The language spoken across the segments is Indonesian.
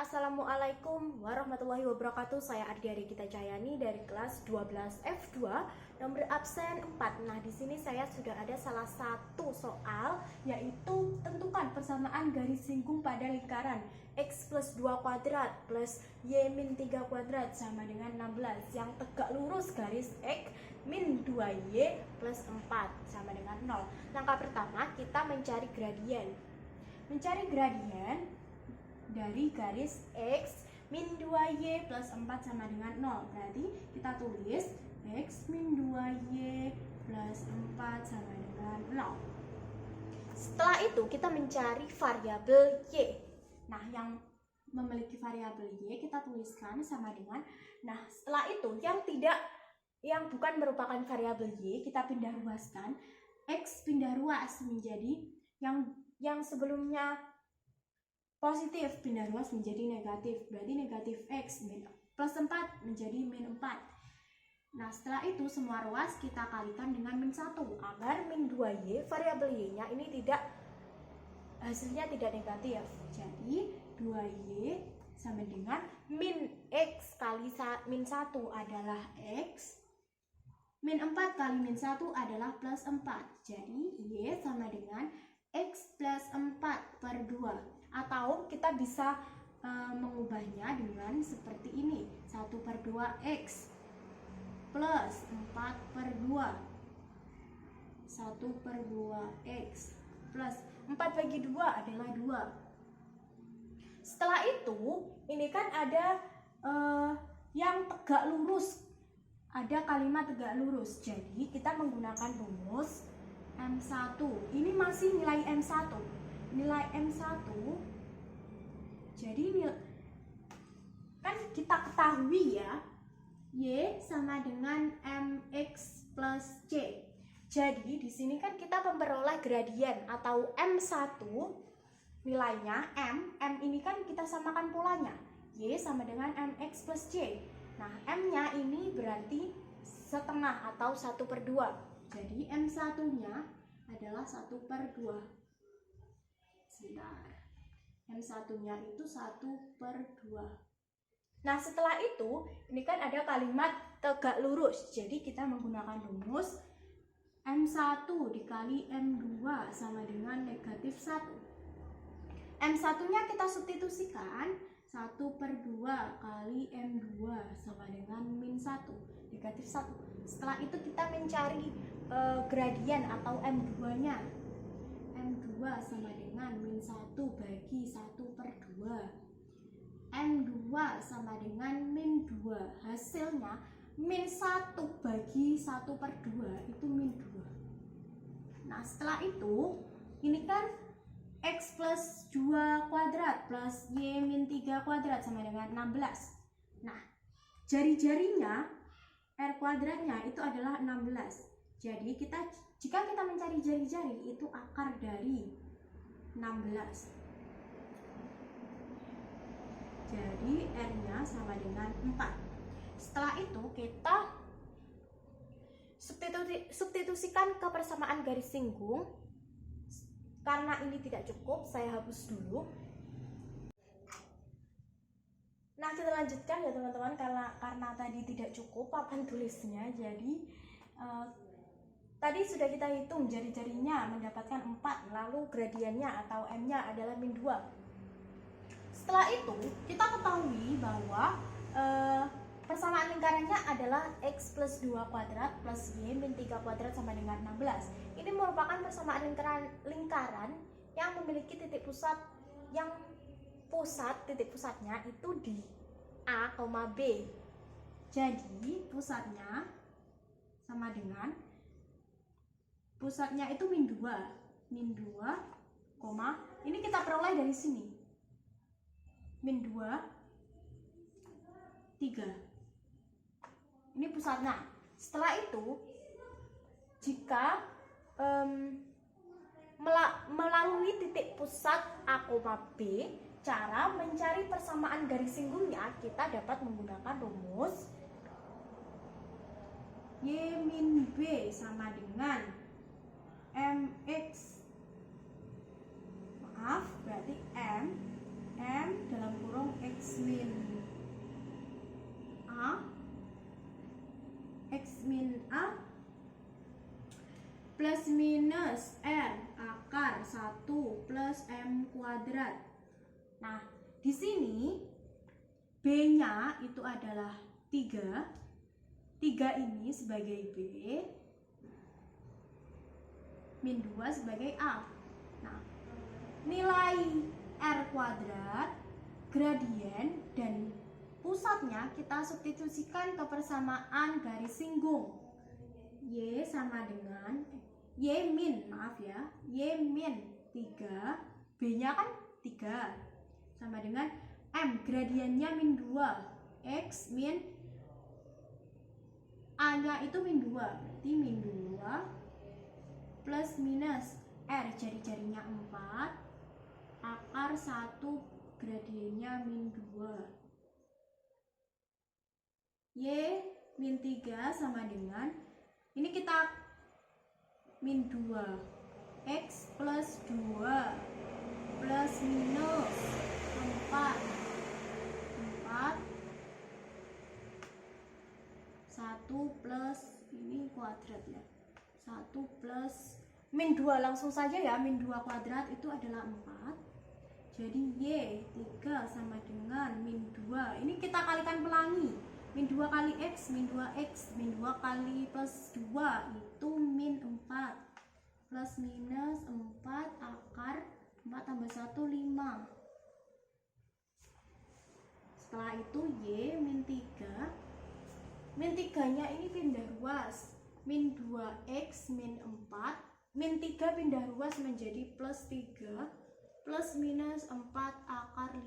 Assalamualaikum warahmatullahi wabarakatuh. Saya Ardiari Gita Cahyani dari kelas 12 F2, nomor absen 4. Nah, di sini saya sudah ada salah satu soal, yaitu tentukan persamaan garis singgung pada lingkaran X plus 2 kuadrat plus Y min 3 kuadrat sama dengan 16 yang tegak lurus garis X min 2Y plus 4 sama dengan 0. Langkah pertama, kita mencari gradien. Mencari gradien dari garis X min 2Y plus 4 sama dengan 0. Berarti kita tulis X min 2Y plus 4 sama dengan 0. Setelah itu kita mencari variabel Y. Nah, yang memiliki variabel Y kita tuliskan sama dengan, nah setelah itu yang bukan merupakan variabel Y kita pindah ruaskan. X pindah ruas menjadi yang sebelumnya positif pindah ruas menjadi negatif, berarti negatif X plus 4 menjadi min 4. Nah, setelah itu semua ruas kita kalikan dengan min 1 agar min 2Y, variabel Y-nya ini hasilnya tidak negatif. Jadi 2Y sama dengan min X kali min 1 adalah X, min 4 kali min 1 adalah plus 4. Jadi Y sama dengan X plus 4 per 2. Atau kita bisa mengubahnya dengan seperti ini, 1 per 2X plus 4 per 2, 1 per 2X plus 4 bagi 2 adalah 2. Setelah itu, ini kan ada yang tegak lurus, ada kalimat tegak lurus. Jadi kita menggunakan rumus M1. Ini masih nilai M1. Nilai M1, jadi kan kita ketahui ya, Y sama dengan MX plus C. Jadi di sini kan kita memperoleh gradien atau M1 nilainya M ini kan kita samakan polanya, Y sama dengan MX plus C. Nah, M-nya ini berarti setengah atau 1 per 2. Jadi M1 nya adalah 1 per 2. Sebentar, M1 nya itu 1 per 2. Nah, setelah itu ini kan ada kalimat tegak lurus. Jadi kita menggunakan rumus M1 dikali M2 sama dengan negatif 1. M1 nya kita substitusikan, 1 per 2 kali M2 sama dengan min 1, negatif 1. Setelah itu kita mencari gradien atau M2 nya. M2 sama dengan min 1 bagi 1 per 2. M2 sama dengan min 2. Hasilnya min 1 bagi 1 per 2 itu min 2. Nah, setelah itu ini kan X plus 2 kuadrat plus Y min 3 kuadrat sama dengan 16. Nah, jari-jarinya R kuadratnya itu adalah 16. Jadi jika kita mencari jari-jari itu akar dari 16. Jadi R-nya sama dengan 4. Setelah itu kita substitusikan ke persamaan garis singgung. Karena ini tidak cukup, saya hapus dulu. Nah, kita lanjutkan ya teman-teman, karena tadi tidak cukup papan tulisnya. Jadi tadi sudah kita hitung jari-jarinya mendapatkan 4, lalu gradiennya atau M-nya adalah min 2. Setelah itu, kita ketahui bahwa persamaan lingkarannya adalah X plus 2 kuadrat plus Y min 3 kuadrat sama dengan 16. Ini merupakan persamaan lingkaran yang memiliki titik pusat, yang titik pusatnya itu di A, B. Jadi, pusatnya sama dengan, pusatnya itu min 2, ini kita peroleh dari sini, min 2, 3. Ini pusatnya. Setelah itu, jika melalui titik pusat A, B, cara mencari persamaan garis singgungnya kita dapat menggunakan rumus Y min B sama dengan MX, berarti M dalam kurung X X min A plus minus R akar 1 plus M kuadrat. Nah, di sini B-nya itu adalah 3. 3 ini sebagai B, min 2 sebagai A. Nah, nilai R kuadrat, gradien, dan pusatnya kita substitusikan ke persamaan garis singgung. Y sama dengan Y min 3, B-nya kan 3, sama dengan M, gradiennya min 2, X min A-nya itu min 2, berarti min 2 plus minus R, jari-jarinya 4, akar 1, gradiennya min 2. Y min 3 sama dengan, ini kita min 2, X plus 2 plus minus 4 1 plus, ini kuadrat ya, 1 plus min 2 langsung saja ya, min 2 kuadrat itu adalah 4. Jadi Y 3 sama dengan min 2, ini kita kalikan pelangi, min 2 kali X, min 2X, min 2 kali plus 2 itu min 4 plus minus 4 akar 4 tambah 1, 5. Setelah itu Y min 3, min 3 nya ini pindah ruas, min 2X min 4, min 3 pindah ruas menjadi plus 3 plus minus 4 akar 5.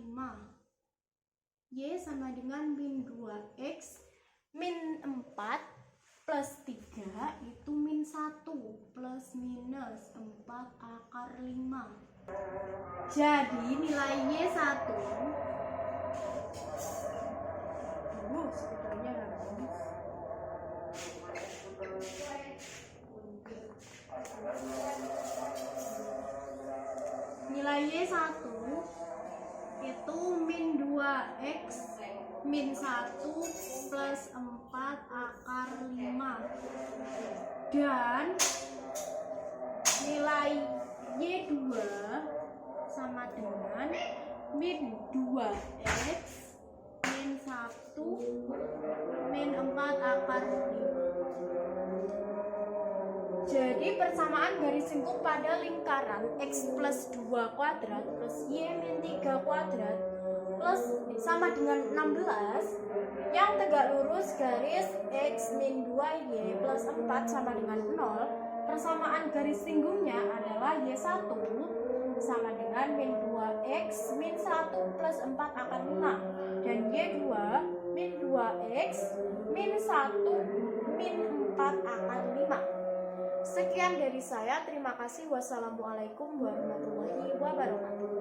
Y sama dengan min 2X min 4 plus 3 itu min 1 plus minus 4 akar 5. Jadi nilai Y 1 sebetulnya habis. Nilai Y 1 itu min 2X min 1 plus 4 akar 5, dan nilai Y2 sama dengan min 2X min 1 min 4 akar 5. Jadi persamaan garis singgung pada lingkaran X plus 2 kuadrat plus Y min 3 kuadrat plus sama dengan 16, yang tegak lurus garis X min 2Y plus 4 sama dengan 0. Persamaan garis singgungnya adalah Y1 sama dengan min 2X min 1 plus 4 akar 5, dan Y2 min 2X min 1 min 4 akar 5. Sekian dari saya, terima kasih. Wassalamualaikum warahmatullahi wabarakatuh.